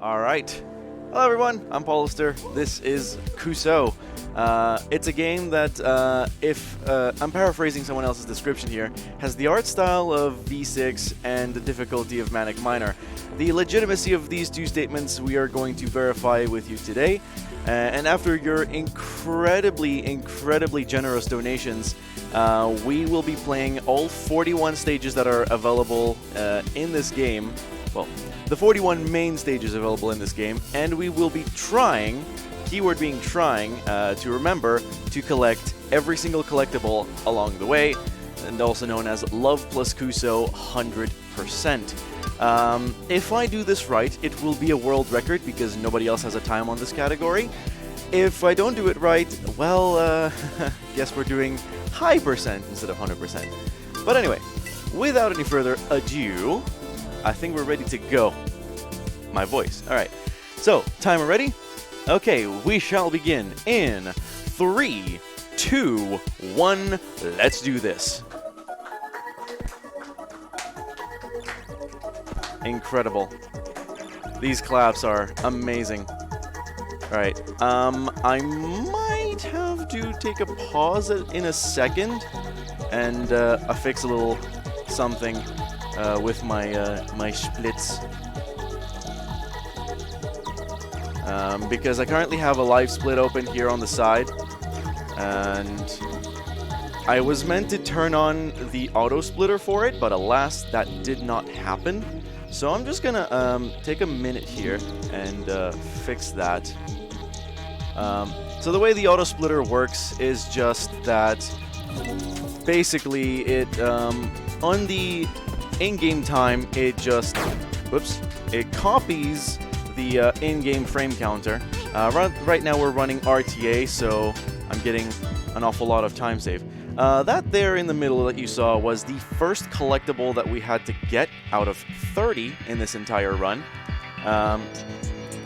All right. Hello, everyone. I'm Paulister. This is Kuso. It's a game that, if I'm paraphrasing someone else's description here, has the art style of V6 and the difficulty of Manic Minor. The legitimacy of these two statements we are going to verify with you today. And after your incredibly generous donations, we will be playing all 41 stages that are available in this game. Well, the 41 main stages available in this game, and we will be trying, keyword being trying, to remember to collect every single collectible along the way, and also known as LOVE+kuso 100%. If I do this right, it will be a world record because nobody else has a time on this category. If I don't do it right, well, guess we're doing high percent instead of 100%. But anyway, without any further ado, I think we're ready to go. My voice. All right. So, timer ready? Okay, we shall begin in 3, 2, 1. Let's do this. Incredible. These claps are amazing. All right. I might have to take a pause in a second and affix a little something with my splits. Because I currently have a live split open here on the side, and I was meant to turn on the auto splitter for it, but alas, that did not happen. So I'm just gonna take a minute here and fix that. So the way the auto splitter works is just that basically it on the in-game time it just it copies the in-game frame counter. Right now we're running RTA, so I'm getting an awful lot of time save. That there in the middle that you saw was the first collectible that we had to get out of 30 in this entire run.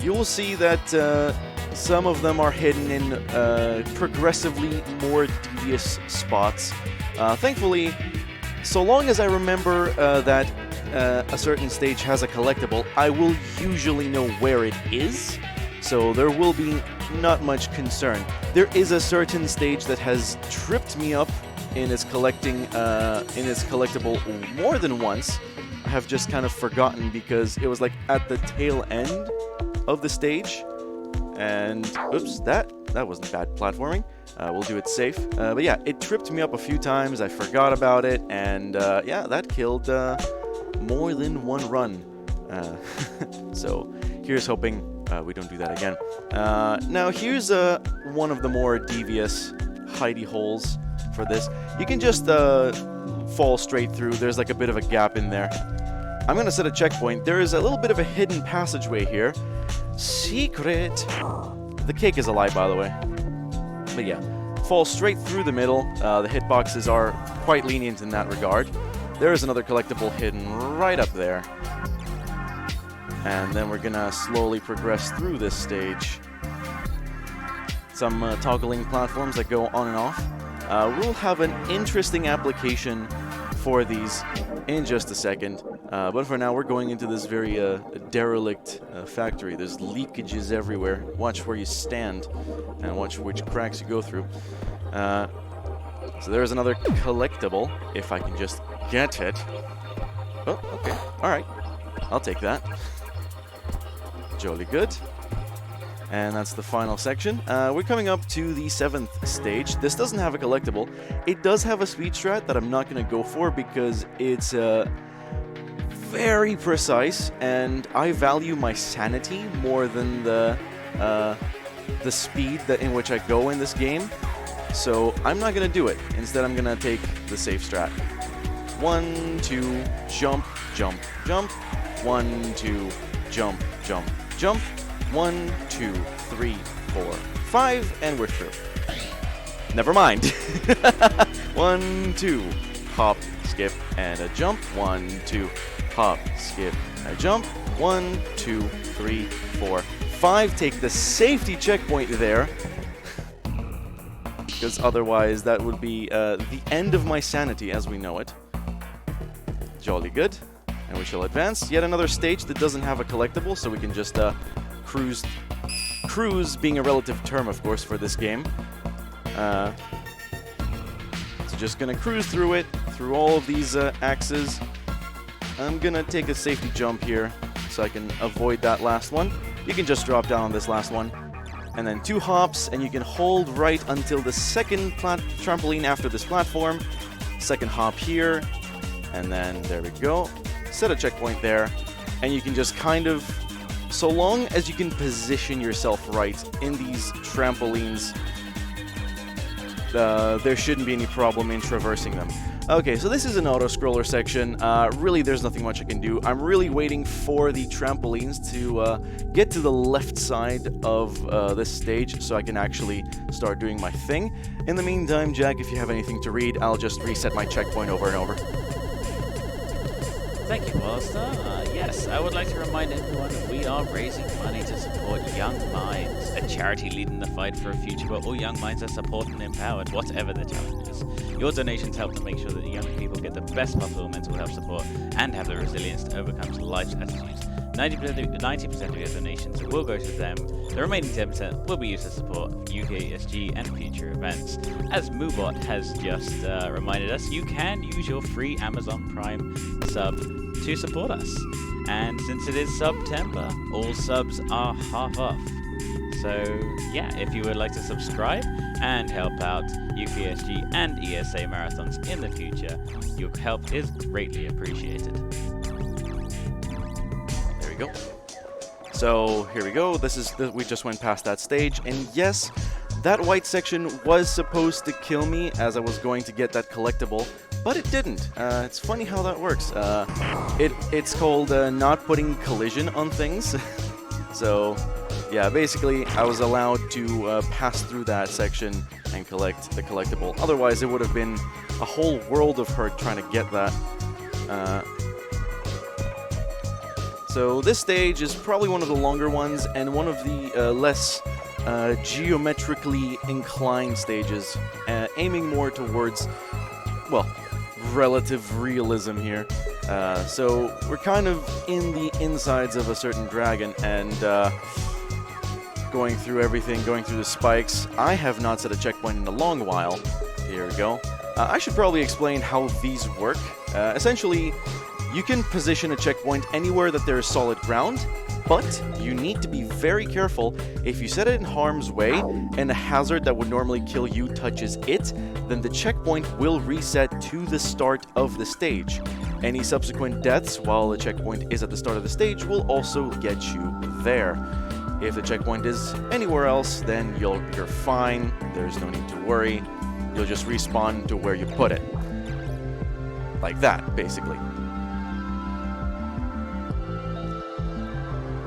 You will see that some of them are hidden in progressively more devious spots. Thankfully, so long as I remember that a certain stage has a collectible, I will usually know where it is, so there will be not much concern. There is a certain stage that has tripped me up in its collectible more than once. I have just kind of forgotten because it was like at the tail end of the stage, and oops, that wasn't bad platforming. We'll do it safe. But yeah, it tripped me up a few times. I forgot about it, and yeah, that killed more than one run. So here's hoping we don't do that again. Now here's one of the more devious hidey holes for this. You can just fall straight through. There's like a bit of a gap in there. I'm gonna set a checkpoint. There is a little bit of a hidden passageway here. Secret! The cake is a lie, by the way. But yeah, fall straight through the middle. The hitboxes are quite lenient in that regard. There is another collectible hidden right up there. And then we're gonna slowly progress through this stage. Some toggling platforms that go on and off. We'll have an interesting application for these in just a second. But for now, we're going into this very derelict factory. There's leakages everywhere. Watch where you stand and watch which cracks you go through. So there's another collectible, if I can just get it. Oh, okay. All right. I'll take that. Jolly good. And that's the final section. We're coming up to the 7th stage. This doesn't have a collectible. It does have a speed strat that I'm not going to go for because it's very precise, and I value my sanity more than the speed in which I go in this game. So I'm not going to do it. Instead, I'm going to take the safe strat. 1, 2, jump, jump, jump. 1, 2, jump, jump, jump. 1, 2, 3, 4, 5, and we're through. Never mind. 1, 2, hop, skip, and a jump. 1, 2, hop, skip, and a jump. 1, 2, 3, 4, 5. Take the safety checkpoint there, because otherwise that would be the end of my sanity as we know it. Jolly good. And we shall advance. Yet another stage that doesn't have a collectible, so we can just cruise. Cruise being a relative term, of course, for this game. So just gonna cruise through it, through all of these axes. I'm gonna take a safety jump here so I can avoid that last one. You can just drop down on this last one. And then 2 hops, and you can hold right until the second trampoline after this platform. Second hop here, and then there we go. Set a checkpoint there, and you can just kind of, so long as you can position yourself right in these trampolines, there shouldn't be any problem in traversing them. Okay, so this is an auto-scroller section. Really, there's nothing much I can do. I'm really waiting for the trampolines to get to the left side of this stage so I can actually start doing my thing. In the meantime, Jack, if you have anything to read, I'll just reset my checkpoint over and over. Thank you, Polster. Yes, I would like to remind everyone that we are raising money to support Young Minds, a charity leading the fight for a future where all young minds are supported and empowered, whatever the challenge is. Your donations help to make sure that young people get the best possible mental health support and have the resilience to overcome life's attitudes. 90% of your donations will go to them. The remaining 10% will be used to support UKSG and future events. As Moobot has just reminded us, you can use your free Amazon Prime sub to support us. And since it is September, all subs are half off. So yeah, if you would like to subscribe and help out UKSG and ESA marathons in the future, your help is greatly appreciated. There we go. So here we go. We just went past that stage, and yes, that white section was supposed to kill me as I was going to get that collectible, but it didn't. It's funny how that works. It's called not putting collision on things. So yeah, basically I was allowed to pass through that section and collect the collectible. Otherwise it would have been a whole world of hurt trying to get that. So this stage is probably one of the longer ones and one of the less geometrically inclined stages, aiming more towards, well, relative realism here. So we're kind of in the insides of a certain dragon and going through everything, going through the spikes. I have not set a checkpoint in a long while. Here we go. I should probably explain how these work. Essentially, you can position a checkpoint anywhere that there is solid ground, but you need to be very careful. If you set it in harm's way and a hazard that would normally kill you touches it, then the checkpoint will reset to the start of the stage. Any subsequent deaths while the checkpoint is at the start of the stage will also get you there. If the checkpoint is anywhere else, then you're fine. There's no need to worry. You'll just respawn to where you put it. Like that, basically.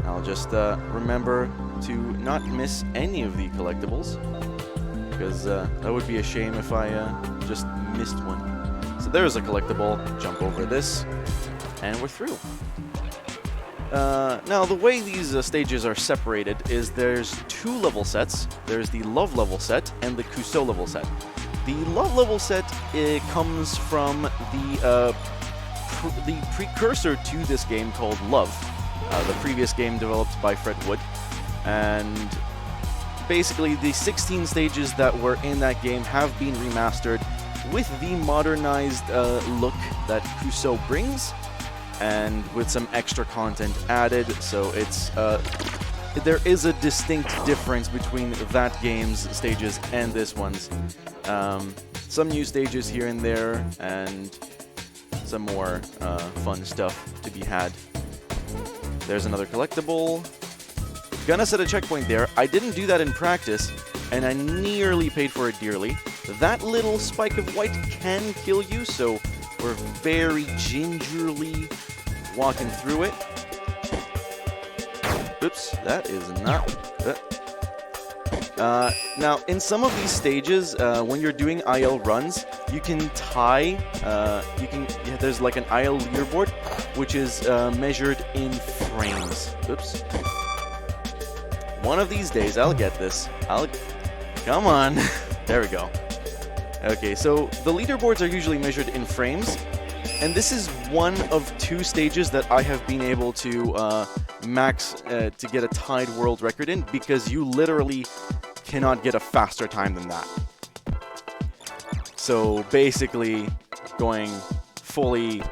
I'll just remember to not miss any of the collectibles, because that would be a shame if I just missed one. So there's a collectible, jump over this, and we're through. Now, the way these stages are separated is there's 2 level sets. There's the Love level set and the Kuso level set. The Love level set comes from the precursor to this game called Love. The previous game developed by Fred Wood, and basically the 16 stages that were in that game have been remastered with the modernized look that Kuso brings, and with some extra content added, so it's there is a distinct difference between that game's stages and this one's. Some new stages here and there, and some more fun stuff to be had. There's another collectible. Gonna set a checkpoint there. I didn't do that in practice, and I nearly paid for it dearly. That little spike of white can kill you, so we're very gingerly walking through it. Oops, that is not... now, in some of these stages, when you're doing IL runs, you can tie, there's like an IL leaderboard, which is measured in frames. Oops. One of these days, I'll get this. Come on. There we go. Okay, so the leaderboards are usually measured in frames, And this is one of 2 stages that I have been able to max to get a tied world record in, because you literally cannot get a faster time than that. So basically going fully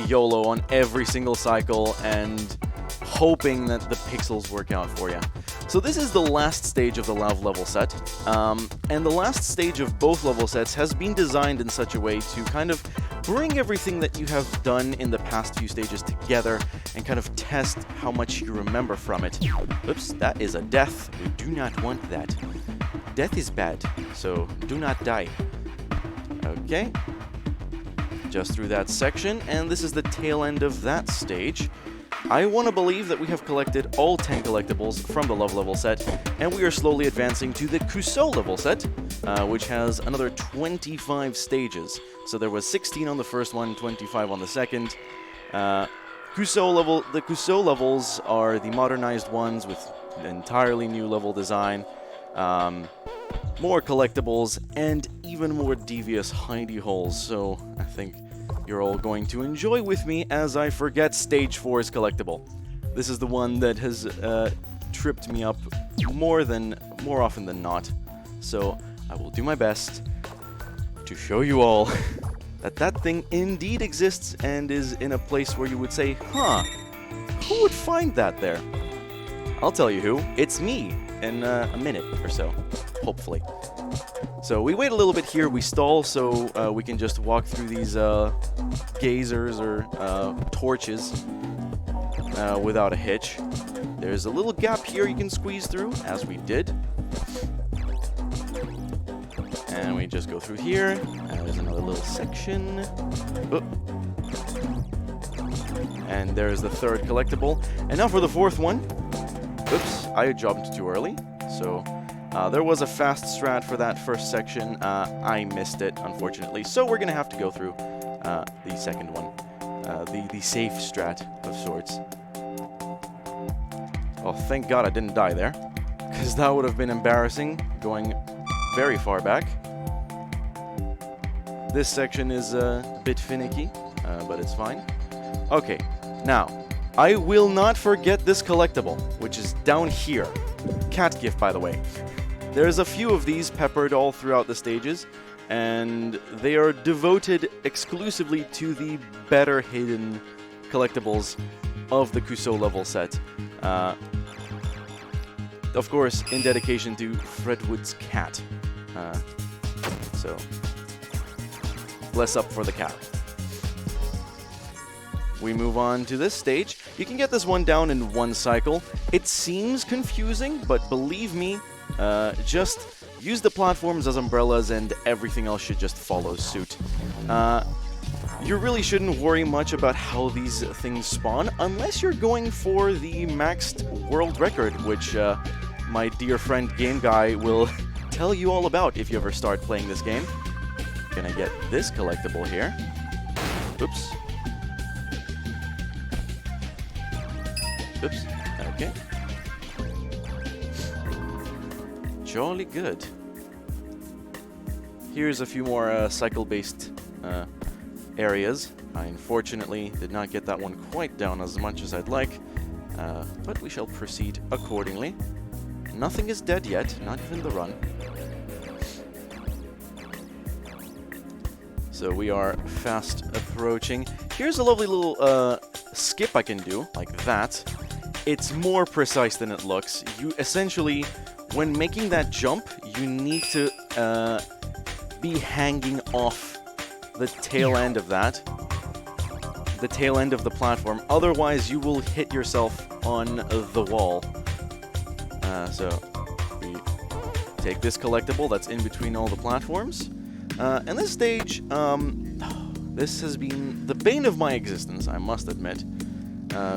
YOLO on every single cycle and hoping that the pixels work out for you. So this is the last stage of the LOVE level set, and the last stage of both level sets has been designed in such a way to kind of bring everything that you have done in the past few stages together and kind of test how much you remember from it. Oops, that is a death. We do not want that. Death is bad, so do not die. Okay. Just through that section, and this is the tail end of that stage. I want to believe that we have collected all 10 collectibles from the LOVE level set, and we are slowly advancing to the KUSO level set, which has another 25 stages. So there was 16 on the first one, 25 on the second. The KUSO levels are the modernized ones with entirely new level design, more collectibles, and even more devious hidey holes. So I think you're all going to enjoy with me as I forget Stage 4's collectible. This is the one that has tripped me up more often than not. So I will do my best to show you all that thing indeed exists and is in a place where you would say, huh, who would find that there? I'll tell you who. It's me in a minute or so, hopefully. So we wait a little bit here, we stall so we can just walk through these gazers or torches without a hitch. There's a little gap here you can squeeze through, as we did. And we just go through here, and there's another little section. Oh. And there's the third collectible. And now for the fourth one. Oops, I jumped too early, so there was a fast strat for that first section. I missed it, unfortunately, so we're gonna have to go through the second one, the safe strat of sorts. Oh, thank God I didn't die there, because that would have been embarrassing, going very far back. This section is a bit finicky, but it's fine. Okay, now, I will not forget this collectible, which is down here. Cat gift, by the way. There's a few of these peppered all throughout the stages, and they are devoted exclusively to the better hidden collectibles of the KUSO level set. Of course, in dedication to Fredwood's cat. So, bless up for the cat. We move on to this stage. You can get this one down in one cycle. It seems confusing, but believe me, just use the platforms as umbrellas and everything else should just follow suit. You really shouldn't worry much about how these things spawn unless you're going for the maxed world record, which my dear friend Game Guy will tell you all about if you ever start playing this game. Gonna get this collectible here. Oops. Oops. Okay. Jolly good. Here's a few more cycle-based areas. I unfortunately did not get that one quite down as much as I'd like, but we shall proceed accordingly. Nothing is dead yet, not even the run. So we are fast approaching. Here's a lovely little skip I can do, like that. It's more precise than it looks. You essentially, when making that jump, you need to be hanging off the tail end of that. The tail end of the platform. Otherwise, you will hit yourself on the wall. So we take this collectible that's in between all the platforms. And this stage, this has been the bane of my existence, I must admit.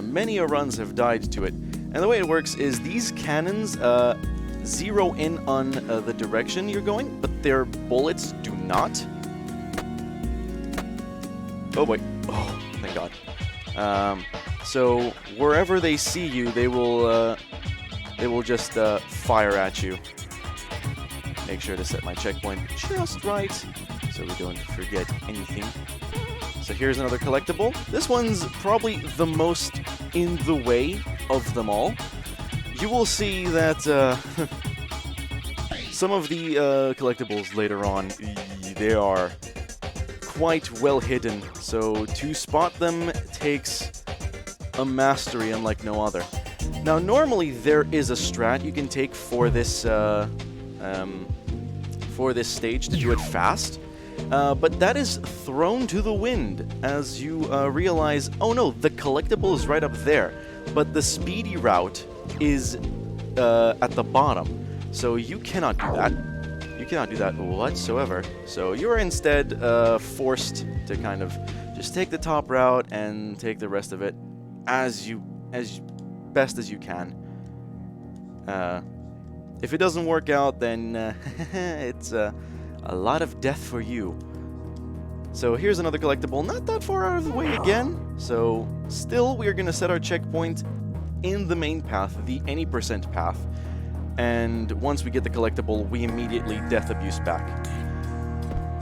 Many runs have died to it. And the way it works is these cannons zero in on the direction you're going, but their bullets do not. Oh boy. Oh, thank God. So wherever they see you, they will just fire at you. Make sure to set my checkpoint just right, so we don't forget anything. So here's another collectible. This one's probably the most in the way of them all. You will see that some of the collectibles later on, they are quite well hidden, so to spot them takes a mastery unlike no other. Now, normally there is a strat you can take for this stage to do it fast, but that is thrown to the wind as you realize, oh no, the collectible is right up there, but the speedy route is at the bottom, so you cannot do that. You cannot do that whatsoever. So you're instead forced to kind of just take the top route and take the rest of it as best as you can. If it doesn't work out, then it's a lot of death for you. So here's another collectible, not that far out of the way again. So still, we are going to set our checkpoint in the main path, the any % path. And once we get the collectible, we immediately death abuse back.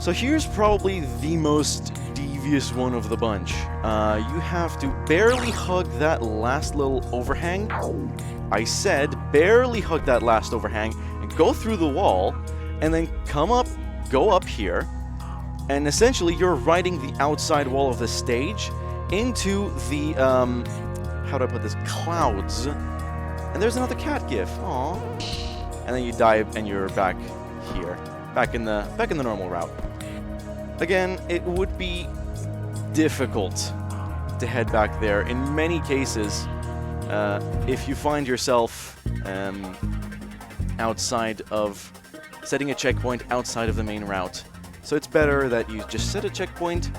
So here's probably the most devious one of the bunch. You have to barely hug that last little overhang. I said barely hug that last overhang and go through the wall, and then come up, go up here, and essentially you're riding the outside wall of the stage into the, how do I put this, clouds. And there's another cat gif. Aww. And then you dive and you're back here, back in the normal route. Again, it would be difficult to head back there in many cases if you find yourself outside of setting a checkpoint outside of the main route. So it's better that you just set a checkpoint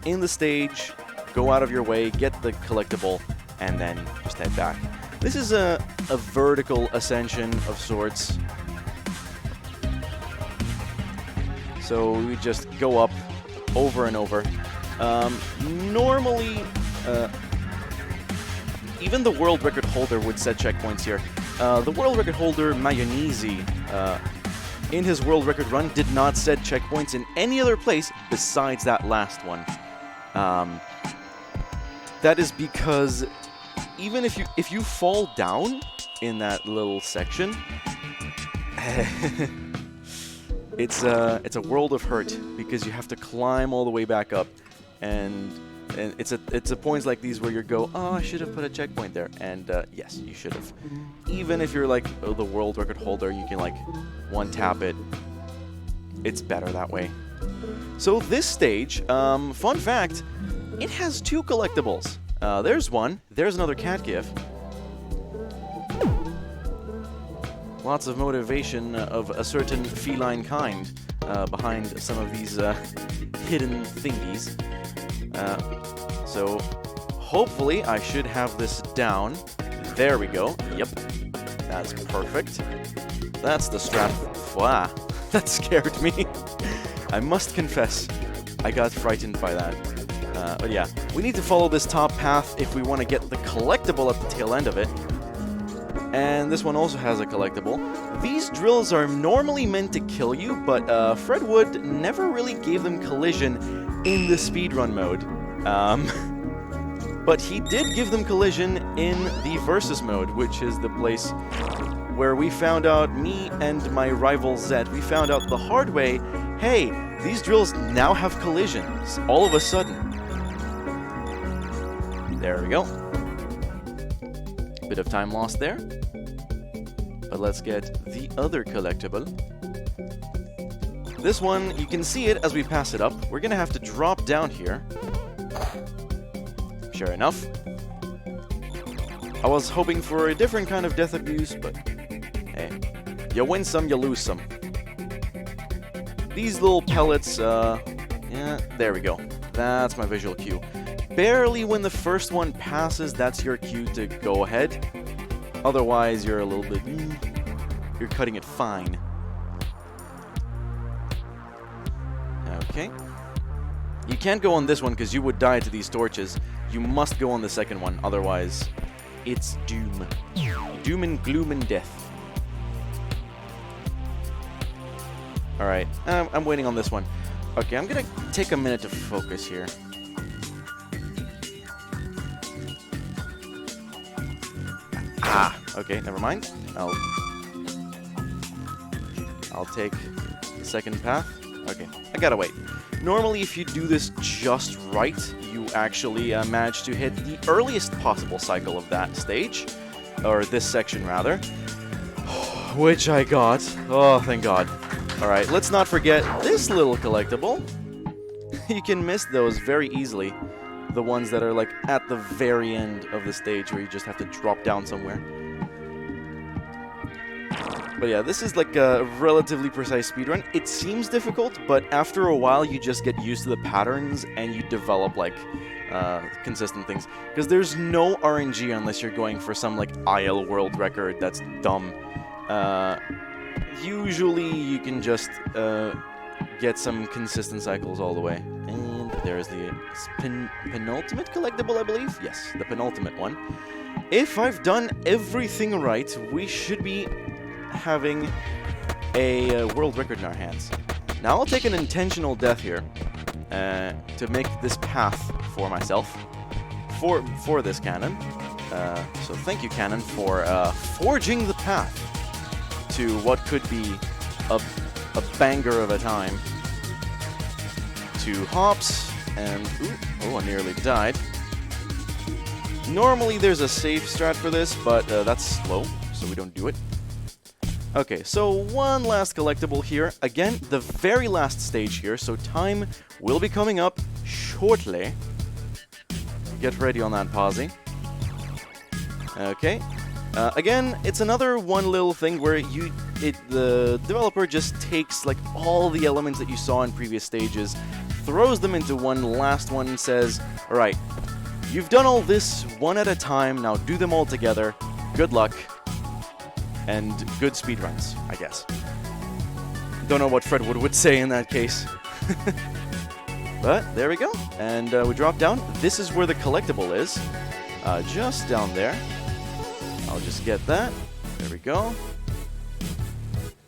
in the stage, go out of your way, get the collectible, and then just head back. This is a vertical ascension of sorts. So we just go up over and over. Normally, even the world record holder would set checkpoints here. The world record holder, Mayonnaise, in his world record run, did not set checkpoints in any other place besides that last one. That is because even if you fall down in that little section, it's a world of hurt because you have to climb all the way back up, and it's at points like these where you go, oh, I should have put a checkpoint there, and yes, you should have. Even if you're like the world record holder, you can like one tap it. It's better that way. So this stage, fun fact, it has 2 collectibles. There's one. There's another cat gif. Lots of motivation of a certain feline kind behind some of these hidden thingies. So hopefully I should have this down. There we go. Yep. That's perfect. That's the strap. Wow. That scared me. I must confess, I got frightened by that. But yeah, we need to follow this top path if we want to get the collectible at the tail end of it. And this one also has a collectible. These drills are normally meant to kill you, but Fred Wood never really gave them collision in the speedrun mode. But he did give them collision in the versus mode, which is the place where we found out, me and my rival Zed, we found out the hard way, hey, these drills now have collisions, all of a sudden. There we go. Bit of time lost there. But let's get the other collectible. This one, you can see it as we pass it up. We're gonna have to drop down here. Sure enough. I was hoping for a different kind of death abuse, but hey, you win some, you lose some. These little pellets, yeah, there we go. That's my visual cue. Barely when the first one passes, that's your cue to go ahead. Otherwise, you're a little bit, you're cutting it fine. Okay. You can't go on this one because you would die to these torches. You must go on the second one, otherwise it's doom. Doom and gloom and death. Alright, I'm waiting on this one. Okay, I'm gonna take a minute to focus here. Ah, okay, never mind. I'll take the second path. Okay, I gotta wait. Normally, if you do this just right, you actually manage to hit the earliest possible cycle of that stage, or this section rather, which I got. Oh, thank God. All right, let's not forget this little collectible. You can miss those very easily. The ones that are like at the very end of the stage where you just have to drop down somewhere. But yeah, this is like a relatively precise speedrun. It seems difficult, but after a while you just get used to the patterns and you develop like consistent things. Because there's no RNG unless you're going for some like IL world record that's dumb. Usually you can just get some consistent cycles all the way. And there's the penultimate collectible, I believe. Yes, the penultimate one. If I've done everything right, we should be having a world record in our hands. Now I'll take an intentional death here to make this path for myself, for this cannon. So thank you, cannon, for forging the path to what could be a banger of a time. 2 hops, and ooh, I nearly died. Normally there's a safe strat for this, but that's slow, so we don't do it. Okay, so one last collectible here. Again, the very last stage here, so time will be coming up shortly. Get ready on that, Posy. Okay. Again, it's another one little thing where the developer just takes like all the elements that you saw in previous stages, throws them into one last one and says, alright, you've done all this one at a time, now do them all together. Good luck. And good speedruns, I guess. Don't know what Fred would say in that case. But there we go. And we drop down. This is where the collectible is. Just down there. I'll just get that. There we go.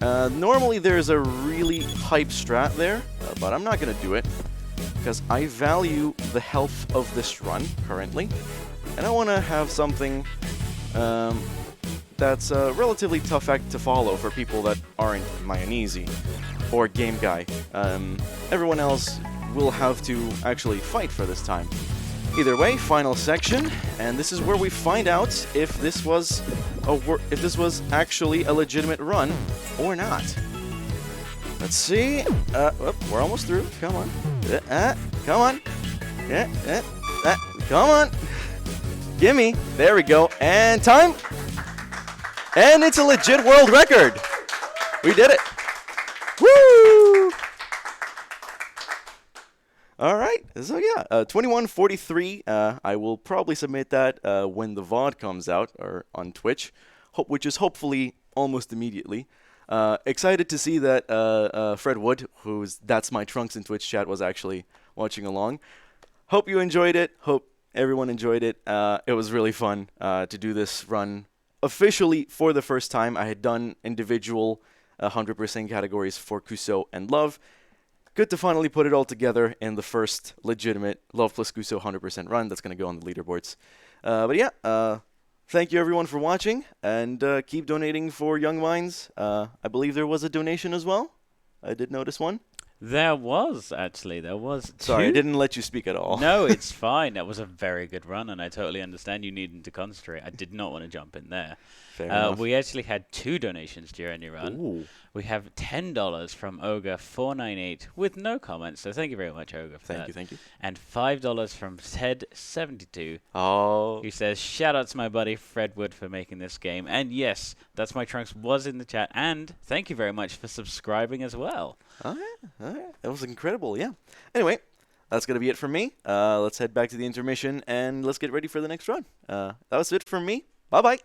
Normally there's a really hype strat there, but I'm not going to do it. Because I value the health of this run currently. And I want to have something that's a relatively tough act to follow for people that aren't Mayonnaise or Game Guy. Everyone else will have to actually fight for this time. Either way, final section, and this is where we find out if this was actually a legitimate run or not. Let's see. We're almost through. Come on. Come on. Come on. Gimme. There we go. And time. And it's a legit world record. We did it. Woo! All right. So yeah, 21:43. I will probably submit that when the VOD comes out or on Twitch, which is hopefully almost immediately. Excited to see that Fred Wood, that's my Trunks in Twitch chat, was actually watching along. Hope you enjoyed it. Hope everyone enjoyed it. It was really fun to do this run officially for the first time. I had done individual 100% categories for Kuso and Love. Good to finally put it all together in the first legitimate LOVE+kuso 100% run that's going to go on the leaderboards. But yeah, thank you everyone for watching, and keep donating for Young Minds. I believe there was a donation as well. I did notice one. There was, actually. There was. Sorry, I didn't let you speak at all. No, it's fine. That was a very good run, and I totally understand you needing to concentrate. I did not want to jump in there. Fair enough. We actually had 2 donations during your run. Ooh. We have $10 from Ogre498 with no comments, so thank you very much, Ogre, for that. Thank you. And $5 from Ted72, who says, shout out to my buddy Fred Wood for making this game. And yes, That's My Trunks was in the chat, and thank you very much for subscribing as well. All right. That was incredible, yeah. Anyway, that's going to be it from me. Let's head back to the intermission, and let's get ready for the next run. That was it from me. Bye-bye.